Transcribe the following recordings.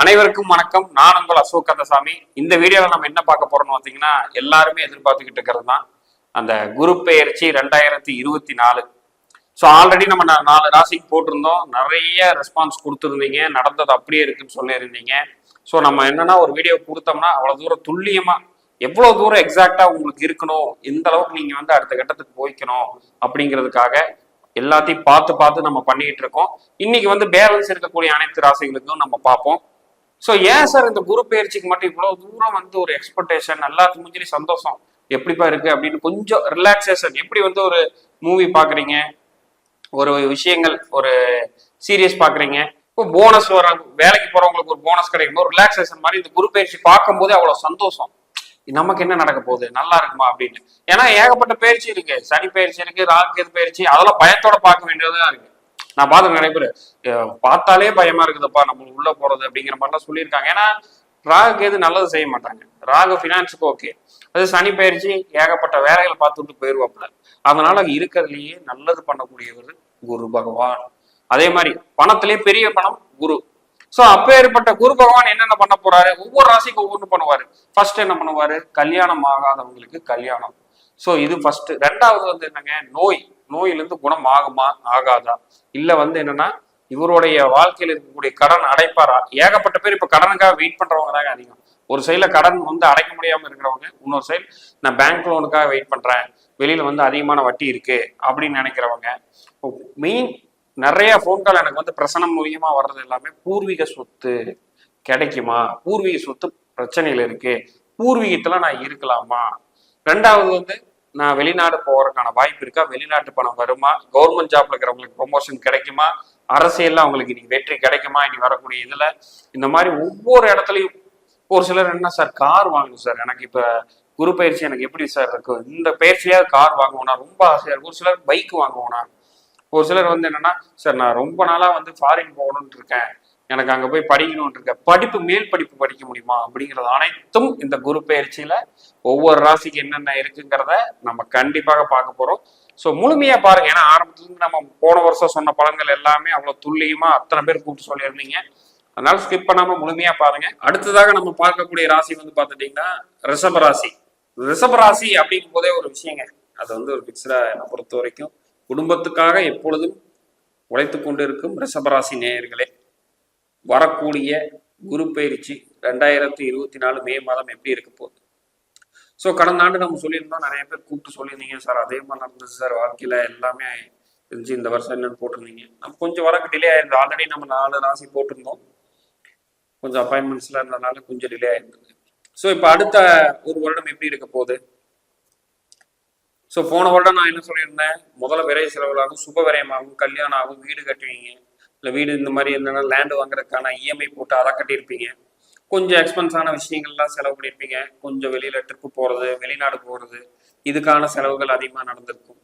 அனைவருக்கும் வணக்கம். நான் உங்கள் அசோக் கந்தசாமி. இந்த வீடியோவில் நம்ம என்ன பார்க்க போறோம்னு பார்த்தீங்கன்னா, எல்லாருமே எதிர்பார்த்துக்கிட்டு இருக்கிறது தான் அந்த குரு பெயர்ச்சி 2024. ஸோ ஆல்ரெடி நம்ம 4 ராசிக்கு போட்டிருந்தோம். நிறைய ரெஸ்பான்ஸ் கொடுத்துருந்தீங்க. நடந்தது அப்படியே இருக்குன்னு சொல்லியிருந்தீங்க. ஸோ நம்ம என்னன்னா ஒரு வீடியோ கொடுத்தோம்னா அவ்வளோ தூரம் துல்லியமா எவ்வளோ தூரம் எக்ஸாக்டா உங்களுக்கு இருக்கணும், எந்த அளவுக்கு நீங்க வந்து அடுத்த கட்டத்துக்கு போய்க்கணும் அப்படிங்கிறதுக்காக எல்லாத்தையும் பார்த்து பார்த்து நம்ம பண்ணிட்டு இருக்கோம். இன்னைக்கு வந்து பேலன்ஸ் இருக்கக்கூடிய அனைத்து ராசிகளுக்கும் நம்ம பார்ப்போம். ஸோ ஏன் சார் இந்த குரு பயிற்சிக்கு மட்டும் இவ்வளவு தூரம் வந்து ஒரு எக்ஸ்பெக்டேஷன், எல்லாத்துக்கும் முடிஞ்சு சந்தோஷம் எப்படிப்பா இருக்கு அப்படின்னு கொஞ்சம் ரிலாக்ஸேஷன், எப்படி வந்து ஒரு மூவி பாக்குறீங்க, ஒரு விஷயங்கள், ஒரு சீரியஸ் பாக்குறீங்க, இப்போ போனஸ் வர வேலைக்கு போறவங்களுக்கு ஒரு போனஸ் கிடைக்கும் போது ரிலாக்ஸேஷன் மாதிரி இந்த குரு பயிற்சி பார்க்கும் போதே அவ்வளவு சந்தோஷம். நமக்கு என்ன நடக்க போகுது, நல்லா இருக்குமா அப்படின்னு. ஏன்னா ஏகப்பட்ட பயிற்சி இருக்கு, சனி பயிற்சி இருக்கு, ராகு பயிற்சி, அதெல்லாம் பயத்தோட பார்க்க வேண்டியதா இருக்கு. நான் பார்த்து நிறைய பேர் பார்த்தாலே பயமா இருக்குதுப்பா நம்ம உள்ள போறது அப்படிங்கிற மாதிரிலாம் சொல்லியிருக்காங்க. ஏன்னா ராகுக்கு எது நல்லது செய்ய மாட்டாங்க. ராகு ஃபினான்ஸுக்கு ஓகே, அது சனி பயிற்சி ஏகப்பட்ட வேலைகளை பார்த்துட்டு போயிடுவாப்புல. அதனால இருக்கிறதுலயே நல்லது பண்ணக்கூடியவர் குரு பகவான். அதே மாதிரி பணத்திலேயே பெரிய பணம் குரு. ஸோ அப்பேற்பட்ட குரு பகவான் என்னென்ன பண்ண போறாரு, ஒவ்வொரு ராசிக்கும் ஒவ்வொன்று பண்ணுவாரு. ஃபர்ஸ்ட் என்ன பண்ணுவாரு, கல்யாணம் ஆகாதவங்களுக்கு கல்யாணம். ஸோ இது ஃபர்ஸ்ட். ரெண்டாவது வந்து என்னங்க, நோயிலிருந்து குணம் ஆகுமா ஆகாதா, இல்ல வந்து என்னன்னா இவருடைய வாழ்க்கையில் இருக்கக்கூடிய கடன் அடைப்பாரா. ஏகப்பட்ட பேர் இப்ப கடனுக்காக வெயிட் பண்றவங்க தாங்க அதிகம். ஒரு சைட்ல கடன் வந்து அடைக்க முடியாம இருக்கிறவங்க, இன்னொரு சைடு நான் பேங்க் லோனுக்காக வெயிட் பண்றேன், வெளியில வந்து அதிகமான வட்டி இருக்கு அப்படின்னு நினைக்கிறவங்க. மெயின் நிறைய போன் கால் எனக்கு வந்து பிரசனம் மூலியமா வர்றது எல்லாமே பூர்வீக சொத்து கிடைக்குமா, பூர்வீக சொத்து பிரச்சனைகள் இருக்கு, பூர்வீகத்துல நான் இருக்கலாமா, ரெண்டாவது வந்து நான் வெளிநாடு போறதுக்கான வாய்ப்பு இருக்கா, வெளிநாட்டு பணம் வருமா, கவர்மெண்ட் ஜாப்ல இருக்கிறவங்களுக்கு ப்ரொமோஷன் கிடைக்குமா, அரசியல்ல அவங்களுக்கு இன்னைக்கு வெற்றி கிடைக்குமா, இனி வரக்கூடிய இதுல. இந்த மாதிரி ஒவ்வொரு இடத்துலயும் ஒரு சிலர் என்ன சார் கார் வாங்கணும் சார், எனக்கு இப்ப குரு பயிற்சி எனக்கு எப்படி சார் இருக்கு, இந்த பயிற்சியாவது கார் வாங்குவோனா ரொம்ப ஆசையா இருக்கு. ஒரு சிலர் பைக் வாங்குவோனா, ஒரு சிலர் வந்து என்னன்னா சார் நான் ரொம்ப நாளா வந்து ஃபாரின் போகணும்னு இருக்கேன், எனக்கு அங்க போய் படிக்கணும்னு இருக்க, படிப்பு மேல் படிப்பு படிக்க முடியுமா அப்படிங்கிறது அனைத்தும் இந்த குரு பயிற்சியில ஒவ்வொரு ராசிக்கு என்னென்ன இருக்குங்கிறத நம்ம கண்டிப்பாக பார்க்க போறோம். ஸோ முழுமையா பாருங்க. ஏன்னா ஆரம்பத்துல இருந்து நம்ம போன வருஷம் சொன்ன பலன்கள் எல்லாமே அவ்வளவு துல்லியமா அத்தனை பேர் கூப்பிட்டு சொல்லியிருந்தீங்க. அதனால ஸ்கிப் பண்ணாம முழுமையா பாருங்க. அடுத்ததாக நம்ம பார்க்கக்கூடிய ராசி வந்து பார்த்துட்டீங்கன்னா ரிஷபராசி. ரிஷபராசி அப்படிங்கும் போதே ஒரு விஷயங்க, அது வந்து ஒரு பிக்சரா என்னை பொறுத்த வரைக்கும் குடும்பத்துக்காக எப்பொழுதும் உழைத்து கொண்டு இருக்கும் ரிஷபராசி நேயர்களே, வரக்கூடிய குரு பயிற்சி 2024 மே மாதம் எப்படி இருக்க போகுது. ஸோ கடந்த ஆண்டு நம்ம சொல்லியிருந்தோம், நிறைய பேர் கூப்பிட்டு சொல்லியிருந்தீங்க சார் அதே மாதிரி நடந்துச்சு சார் வாழ்க்கையில எல்லாமே இருந்துச்சு, இந்த வருஷம் என்னன்னு போட்டிருந்தீங்க. நம்ம கொஞ்சம் வரக்கு டிலே ஆயிருந்தது. ஆல்ரெடி நம்ம 4 ராசி போட்டிருந்தோம், கொஞ்சம் அப்பாயின்மெண்ட்ஸ்ல இருந்ததுனால கொஞ்சம் டிலே ஆயிருந்தது. ஸோ இப்போ அடுத்த ஒரு வருடம் எப்படி இருக்க போகுது. ஸோ போன வருடம் நான் என்ன சொல்லியிருந்தேன், முதல்ல விரை செலவுகளாகும், சுப விரயமாகும், கல்யாணம் ஆகும், வீடு கட்டுவீங்க, இல்லை வீடு இந்த மாதிரி என்னன்னா லேண்டு வாங்குறதுக்கான இஎம்ஐ போட்டு அதை கட்டியிருப்பீங்க, கொஞ்சம் எக்ஸ்பென்ஸான விஷயங்கள்லாம் செலவு பண்ணியிருப்பீங்க, கொஞ்சம் வெளியில ட்ரிப்பு போறது, வெளிநாடு போறது, இதுக்கான செலவுகள் அதிகமாக நடந்திருக்கும்.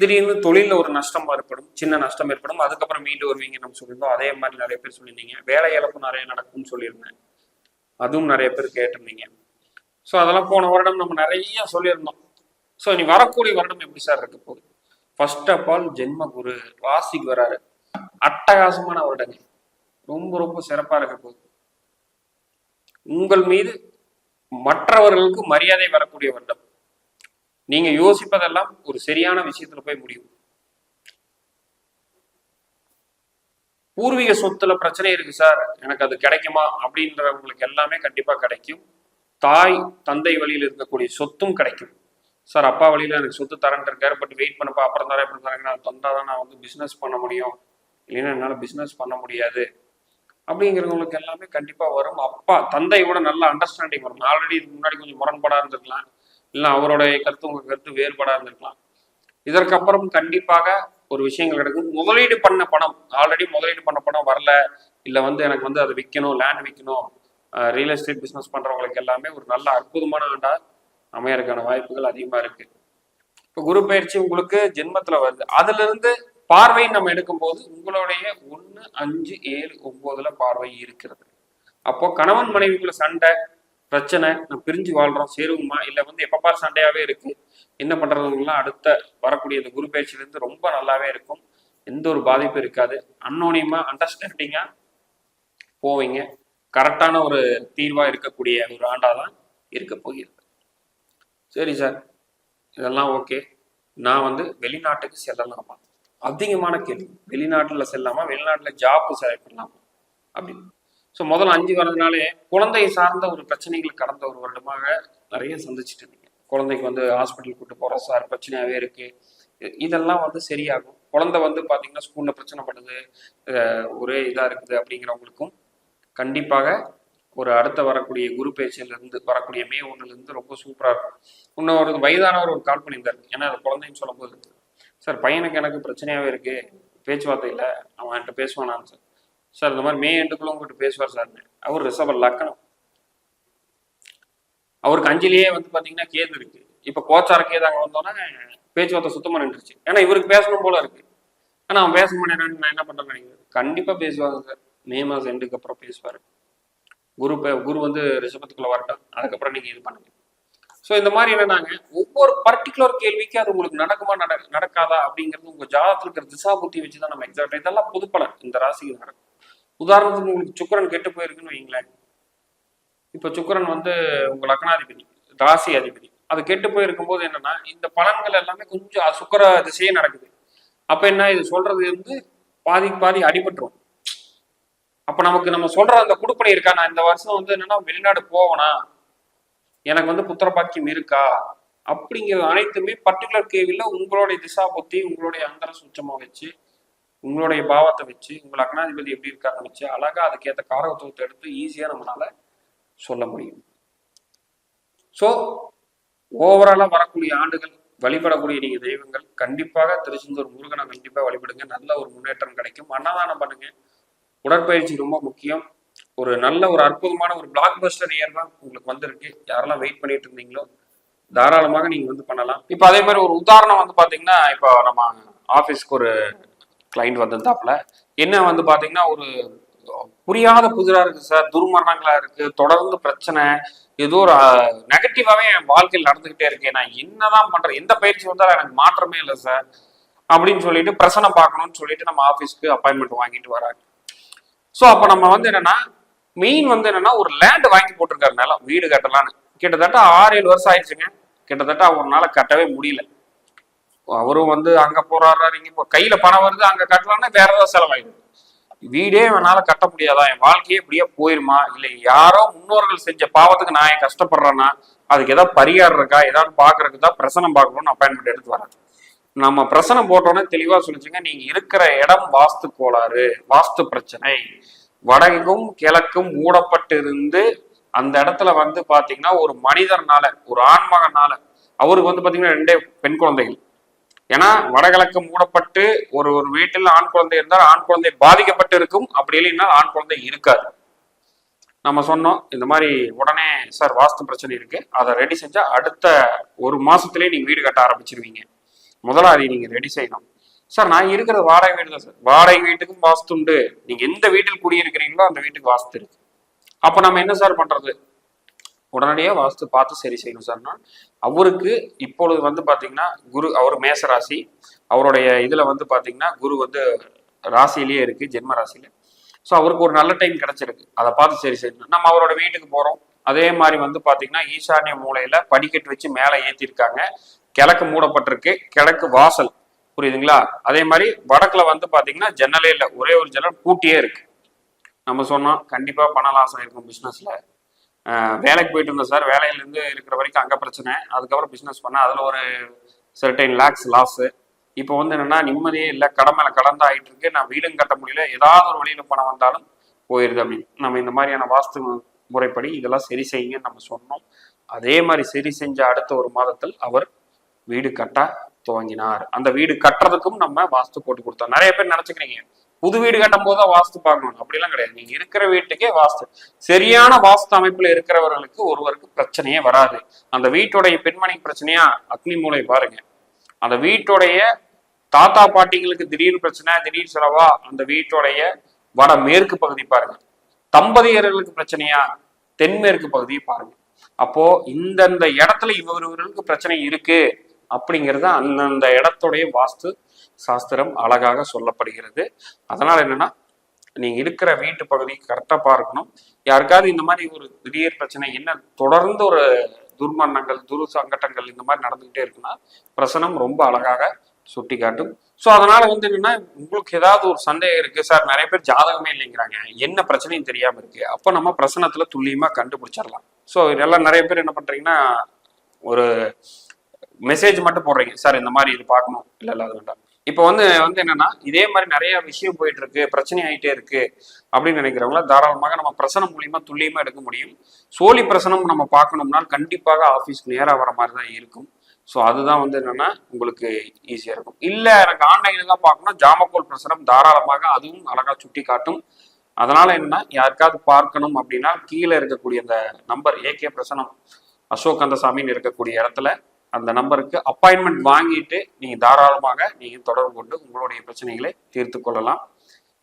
திடீர்னு தொழில ஒரு நஷ்டம் ஏற்படும், சின்ன நஷ்டம் ஏற்படும், அதுக்கப்புறம் மீண்டு வருவீங்க நம்ம சொல்லியிருந்தோம். அதே மாதிரி நிறைய பேர் சொல்லியிருந்தீங்க. வேலை இழப்பு நிறைய நடக்கும்னு சொல்லியிருந்தேன், அதுவும் நிறைய பேர் கேட்டிருந்தீங்க. ஸோ அதெல்லாம் போன வருடம் நம்ம நிறைய சொல்லியிருந்தோம். ஸோ இனி வரக்கூடிய வருடம் எப்படி சார் இருக்க போகுது. ஃபர்ஸ்ட் ஆஃப் ஆல் ஜென்ம குரு ராசிக்கு வராரு, அட்டகாசமான வருடங்க, ரொம்ப ரொம்ப சிறப்பா இருக்க போகுது. உங்கள் மீது மற்றவர்களுக்கு மரியாதை வரக்கூடிய வருடம். நீங்க யோசிப்பதெல்லாம் ஒரு சரியான விஷயத்துல போய் முடியும். பூர்வீக சொத்துல பிரச்சனை இருக்கு சார், எனக்கு அது கிடைக்குமா அப்படின்றவங்களுக்கு எல்லாமே கண்டிப்பா கிடைக்கும். தாய் தந்தை வழியில் இருக்கக்கூடிய சொத்தும் கிடைக்கும். சார் அப்பா வழியில எனக்கு சொத்து தரேன் இருக்காரு, பட் வெயிட் பண்ணப்பா அப்புறம் தரேன் எப்படி தரேங்க, நான் தந்தாதான் நான் வந்து பிசினஸ் பண்ண முடியும், இல்லைன்னா என்னால பிசினஸ் பண்ண முடியாது அப்படிங்கிறவங்களுக்கு எல்லாமே கண்டிப்பா வரும். அப்பா தந்தையோட நல்ல அண்டர்ஸ்டாண்டிங் வரும். ஆல்ரெடி இதுக்கு முன்னாடி கொஞ்சம் முரண்படா இருந்திருக்கலாம், இல்லை அவருடைய கருத்து உங்க கருத்து வேறுபடா இருந்திருக்கலாம். இதற்கப்புறம் கண்டிப்பாக ஒரு விஷயங்கள் கிடைக்கும். முதலீடு பண்ண பணம், ஆல்ரெடி முதலீடு பண்ண பணம் வரல, இல்லை வந்து எனக்கு வந்து அதை விற்கணும், லேண்ட் விற்கணும், ரியல் எஸ்டேட் பிசினஸ் பண்றவங்களுக்கு எல்லாமே ஒரு நல்ல அற்புதமான ஆண்டா அமையறதுக்கான வாய்ப்புகள் அதிகமா இருக்கு. இப்போ குரு பயிற்சி உங்களுக்கு ஜென்மத்துல வருது, அதுல இருந்து பார்வை நம்ம எடுக்கும் போது உங்களுடைய 1, 5, 7, 9 பார்வை இருக்கிறது. அப்போ கணவன் மனைவிக்குள்ள சண்டை பிரச்சனை, நான் பிரிஞ்சு வாழ்றோம் சேருவோமா, இல்லை வந்து எப்ப சண்டையாவே இருக்கு, என்ன பண்றதுலாம் அடுத்த வரக்கூடிய இந்த குரு பயிற்சியில இருந்து ரொம்ப நல்லாவே இருக்கும். எந்த ஒரு பாதிப்பும் இருக்காது. அன்னோனியமா அண்டர்ஸ்டாண்டிங்கா போவீங்க. கரெக்டான ஒரு தீர்வா இருக்கக்கூடிய ஒரு ஆண்டா தான் இருக்க போகிறது. சரி சார், இதெல்லாம் ஓகே. நான் வந்து வெளிநாட்டுக்கு செல்லலாமா? அதிகமான கேள்வி. வெளிநாட்டுல செல்லாமா, வெளிநாட்டுல ஜாப் செலக்ட் பண்ணலாமா அப்படின்னு. ஸோ முதல்ல 5 வரதுனாலே குழந்தை சார்ந்த ஒரு பிரச்சனைகள் கடந்த ஒரு வருடமாக நிறைய சந்திச்சுட்டு இருந்தீங்க. குழந்தைக்கு வந்து ஹாஸ்பிட்டல் கூட்டு போறோம் சார், பிரச்சனையாவே இருக்கு, இதெல்லாம் வந்து சரியாகும். குழந்தை வந்து பாத்தீங்கன்னா ஸ்கூல்ல பிரச்சனை பண்ணுது, ஒரே இதா இருக்குது அப்படிங்கிறவங்களுக்கும் கண்டிப்பாக ஒரு அடுத்த வரக்கூடிய குரு பேச்சில இருந்து வரக்கூடிய மே 1ல இருந்து ரொம்ப சூப்பரா இருக்கும். இன்னொரு வயதானவர் ஒரு கால் பண்ணியிருந்தாரு, ஏன்னா அது குழந்தைன்னு சொல்லும் போது, சார் பையனுக்கு எனக்கு பிரச்சனையாவே இருக்கு, பேச்சுவார்த்தை இல்லை, அவன் என்கிட்ட பேசுவானான்னு சார். சார் இந்த மாதிரி மே எண்டுக்குள்ள உங்ககிட்ட பேசுவார் சார். அவர் ரிசர்வர் லக்கணம், அவருக்கு 5லயே வந்து பாத்தீங்கன்னா கேது இருக்கு. இப்ப கோச்சார கேது அங்க வந்தோன்னா பேச்சுவார்த்தை சுத்தமா நின்றுச்சு. ஏன்னா இவருக்கு பேசணும் போல இருக்கு, ஆனா அவன் பேச மாட்டேன்னு நான் என்ன பண்றேன்னு நினைக்கிறேன். கண்டிப்பா பேசுவாங்க சார், மே மாசம் எண்டுக்கு அப்புறம் பேசுவாரு. குரு வந்து ரிஷபத்துக்குள்ள வரட்டும், அதுக்கப்புறம் நீங்க இது பண்ணுங்க. ஸோ இந்த மாதிரி என்னன்னாங்க, ஒவ்வொரு பர்டிகுலர் கேள்விக்கு அது உங்களுக்கு நடக்குமா நடக்காதா அப்படிங்கிறது உங்க ஜாதகத்தில் இருக்கிற திசா புத்தி வச்சுதான் நம்ம எக்ஸாக்ட். இதெல்லாம் பொதுப்பலன் இந்த ராசிக்கு நடக்கும். உதாரணத்துக்கு உங்களுக்கு சுக்கிரன் கெட்டு போயிருக்குன்னு வைங்களேன். இப்ப சுக்கிரன் வந்து உங்க லக்னாதிபதி, ராசி அதிபதி, அது கெட்டு போயிருக்கும் போது என்னன்னா இந்த பலன்கள் எல்லாமே கொஞ்சம் சுக்கிர திசையே நடக்குது. அப்ப என்ன, இது சொல்றது வந்து பாதி அடிபட்டுரும். அப்ப நமக்கு நம்ம சொல்ற அந்த குடுப்பனை இருக்கா, நான் இந்த வருஷம் வந்து என்னன்னா வெளிநாடு போவனா, எனக்கு வந்து புத்திர பாக்கியம் இருக்கா அப்படிங்கிறது அனைத்துமே பர்டிகுலர் கேள்வியில உங்களுடைய திசா புத்தி, உங்களுடைய அந்தர சுச்சமா வச்சு, உங்களுடைய பாவத்தை வச்சு, உங்கள் லக்னாதிபதி எப்படி இருக்காருன்னு வச்சு அழகா அதுக்கேற்ற காரகத்துவத்தை எடுத்து ஈஸியா நம்மளால சொல்ல முடியும். ஸோ ஓவராலா வரக்கூடிய ஆண்டுகள் வழிபடக்கூடிய நீங்க தெய்வங்கள் கண்டிப்பாக திருச்செந்தூர் முருகனை கண்டிப்பா வழிபடுங்க, நல்ல ஒரு முன்னேற்றம் கிடைக்கும். அன்னதானம் பண்ணுங்க, உடற்பயிற்சி ரொம்ப முக்கியம். ஒரு நல்ல ஒரு அற்புதமான ஒரு பிளாக் பஸ்டர் இயர் தான் உங்களுக்கு வந்திருக்கு. யாரெல்லாம் வெயிட் பண்ணிட்டு இருந்தீங்களோ தாராளமாக நீங்க வந்து பண்ணலாம். இப்போ அதே மாதிரி ஒரு உதாரணம் வந்து பாத்தீங்கன்னா, இப்போ நம்ம ஆபீஸ்க்கு ஒரு கிளைண்ட் வந்திருந்தாப்புல, என்ன வந்து பாத்தீங்கன்னா ஒரு புரியாத புதிரா இருக்கு சார், துர்மரணங்களா இருக்கு, தொடர்ந்து பிரச்சனை, ஏதோ ஒரு நெகட்டிவாவே என் வாழ்க்கையில் நடந்துகிட்டே இருக்கேன், நான் என்னதான் பண்றேன், எந்த பயிற்சி வந்தாலும் எனக்கு மாற்றமே இல்லை சார் அப்படின்னு சொல்லிட்டு பிரச்சனை பார்க்கணும்னு சொல்லிட்டு நம்ம ஆபீஸ்க்கு அப்பாயின்மெண்ட் வாங்கிட்டு வராங்க. ஸோ அப்போ நம்ம வந்து என்னன்னா மெயின் வந்து என்னன்னா ஒரு லேண்ட் வாங்கி போட்டிருக்காரு, நிலம் வீடு கட்டலான்னு. கிட்டத்தட்ட 6-7 வருஷம் ஆயிடுச்சுங்க. கிட்டத்தட்ட அவரால் கட்டவே முடியல. அவரும் வந்து அங்க போறாரு, இங்க கையில பணம் வருது, அங்க கட்டலாம்னா வேற ஏதாவது செலவாயிடுது. வீடே என்னால கட்ட முடியாதா, என் வாழ்க்கையே இப்படியே போயிருமா, இல்லை யாரோ முன்னோர்கள் செஞ்ச பாவத்துக்கு நான் ஏன் கஷ்டப்படுறேன்னா அதுக்கு ஏதாவது பரிகாரம் இருக்கா, ஏதாவது பாக்குறதுக்கு தான் பிரசனம் பார்க்கணும்னு அப்பாயின்மெண்ட் எடுத்து வரேன். நம்ம பிரசனம் போட்டோன்னே தெளிவா சொல்லிச்சுங்க, நீங்க இருக்கிற இடம் வாஸ்து கோளாறு, வாஸ்து பிரச்சனை, வடக்கும் கிழக்கும் மூடப்பட்டு இருந்து அந்த இடத்துல வந்து பாத்தீங்கன்னா ஒரு மனிதர்னால, ஒரு ஆண்மகனால, அவருக்கு வந்து பாத்தீங்கன்னா 2 பெண் குழந்தைகள். ஏன்னா வடகிழக்கு மூடப்பட்டு ஒரு வீட்டில் ஆண் குழந்தை இருந்தால் ஆண் குழந்தை பாதிக்கப்பட்டு இருக்கும், அப்படி இல்லைன்னா ஆண் குழந்தை இருக்காது. நம்ம சொன்னோம் இந்த மாதிரி உடனே சார் வாஸ்து பிரச்சனை இருக்கு, அதை ரெடி செஞ்சா அடுத்த 1 மாசத்துலயே நீங்க வீடு கட்ட ஆரம்பிச்சிருவீங்க. முதல்ல அதை நீங்க ரெடி செய்யணும். சார் நான் இருக்கிறது வாடகை வீடு தான் சார். வாடகை வீட்டுக்கும் வாஸ்து உண்டு, நீங்க எந்த வீட்டில் குடியிருக்கிறீங்களோ அந்த வீட்டுக்கு வாஸ்து இருக்கு. அப்ப நம்ம என்ன சார் பண்றது, உடனடியாக வாஸ்து பார்த்து சரி செய்யணும் சார்னா, அவருக்கு இப்பொழுது வந்து பாத்தீங்கன்னா குரு, அவர் மேச ராசி, அவருடைய இதுல வந்து பாத்தீங்கன்னா குரு வந்து ராசியிலேயே இருக்கு, ஜென்ம ராசியில. ஸோ அவருக்கு ஒரு நல்ல டைம் கிடைச்சிருக்கு, அதை பார்த்து சரி செய்யணும். நம்ம அவரோட வீட்டுக்கு போறோம், அதே மாதிரி வந்து பாத்தீங்கன்னா ஈசானிய மூலையில படிக்கட்டு வச்சு மேலே ஏற்றிருக்காங்க, கிழக்கு மூடப்பட்டிருக்கு, கிழக்கு வாசல், புரியுதுங்களா? அதே மாதிரி வடக்குல வந்து பாத்தீங்கன்னா ஜன்னலே இல்லை, ஒரே ஒரு ஜன்னல் பூட்டியே இருக்கு. நம்ம சொன்னோம் கண்டிப்பா பண லாசம் இருக்கும் பிசினஸ்ல. வேலைக்கு போயிட்டு இருந்தேன் சார், வேலையிலேருந்து இருக்கிற வரைக்கும் அங்கே பிரச்சனை, அதுக்கப்புறம் பிஸ்னஸ் பண்ணேன், அதில் ஒரு சர்டைன் லேக்ஸ் லாஸு. இப்போ வந்து என்னென்னா நிம்மதியே இல்லை, கடன் மேலே கடன் தான் ஆகிட்டு இருக்கு, நான் வீடும் கட்ட முடியல, ஏதாவது ஒரு வழியில் பணம் வந்தாலும் போயிடுது அப்படின்னு. நம்ம இந்த மாதிரியான வாஸ்து முறைப்படி இதெல்லாம் சரி செய்யுங்கன்னு நம்ம சொன்னோம். அதே மாதிரி சரி செஞ்ச அடுத்த 1 மாதத்தில் அவர் வீடு கட்ட துவங்கினார். அந்த வீடு கட்டுறதுக்கும் நம்ம வாஸ்து போட்டு கொடுத்தோம். நிறைய பேர் நினச்சிக்கிறீங்க புது வீடு கட்டும் போதுதான் வாஸ்து பார்க்கணும், அப்படிலாம் கிடையாது. நீங்க இருக்கிற வீட்டுக்கே வாஸ்து, சரியான வாஸ்து அமைப்புல இருக்கிறவர்களுக்கு ஒருவருக்கு பிரச்சனையே வராது. அந்த வீட்டுடைய பெண்மணி பிரச்சனையா அக்னி மூலை பாருங்க, அந்த வீட்டுடைய தாத்தா பாட்டிங்களுக்கு திடீர் பிரச்சனை, திடீர் செலவா அந்த வீட்டுடைய வட மேற்கு பகுதி பாருங்க, தம்பதியர்களுக்கு பிரச்சனையா தென்மேற்கு பகுதியை பாருங்க. அப்போ இந்தந்த இடத்துல இவர்களுக்கு பிரச்சனை இருக்கு அப்படிங்கிறது அந்தந்த இடத்துடைய வாஸ்து சாஸ்திரம் அழகாக சொல்லப்படுகிறது. அதனால என்னன்னா நீங்க இருக்கிற வீட்டு பகுதி கரெக்டா பார்க்கணும். யாருக்காவது இந்த மாதிரி ஒரு திடீர் பிரச்சனை என்ன தொடர்ந்து ஒரு துர்மரணங்கள் சங்கடங்கள் இந்த மாதிரி நடந்துகிட்டே இருக்குன்னா பிரசனம் ரொம்ப அழகாக சுட்டி காட்டும். ஸோ அதனால என்னன்னா உங்களுக்கு ஏதாவது ஒரு சந்தேகம் இருக்கு சார், நிறைய பேர் ஜாதகமே இல்லைங்கிறாங்க, என்ன பிரச்சனையும் தெரியாம இருக்கு, அப்போ நம்ம பிரசனத்துல துல்லியமா கண்டுபிடிச்சிடலாம். ஸோ இதெல்லாம் நிறைய பேர் என்ன பண்றீங்கன்னா ஒரு மெசேஜ் மட்டும் போடுறீங்க, சார் இந்த மாதிரி இது பார்க்கணும், இல்லை அது வேண்டாம். இப்போ என்னன்னா இதே மாதிரி நிறைய விஷயம் போயிட்டு இருக்கு, பிரச்சனை ஆகிட்டே இருக்கு அப்படின்னு நினைக்கிறவங்கள தாராளமாக நம்ம பிரசனம் மூலியமா துல்லியமா எடுக்க முடியும். சோழி பிரசனம் நம்ம பார்க்கணும்னா கண்டிப்பாக ஆஃபீஸ்க்கு நேராக வர மாதிரி தான் இருக்கும். ஸோ அதுதான் என்னன்னா உங்களுக்கு ஈஸியா இருக்கும். இல்லை எனக்கு ஆன்லைன்ல தான் பார்க்கணும், ஜாமக்கோல் பிரசனம் தாராளமாக அதுவும் அழகா சுட்டி காட்டும். அதனால என்னன்னா யாருக்காவது பார்க்கணும் அப்படின்னா கீழே இருக்கக்கூடிய அந்த நம்பர் ஏகே பிரசனம் அசோக் கந்தசாமின்னு இருக்கக்கூடிய இடத்துல அந்த நம்பருக்கு அப்பாயின்மெண்ட் வாங்கிட்டு நீங்க தாராளமாக நீங்க தொடர்பு கொண்டு உங்களுடைய பிரச்சனைகளை தீர்த்து கொள்ளலாம்.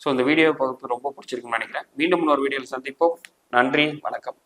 ஸோ இந்த வீடியோ பகுப்பு ரொம்ப பிடிச்சிருக்குன்னு நினைக்கிறேன். மீண்டும் இன்னொரு வீடியோவில் சந்திப்போம். நன்றி, வணக்கம்.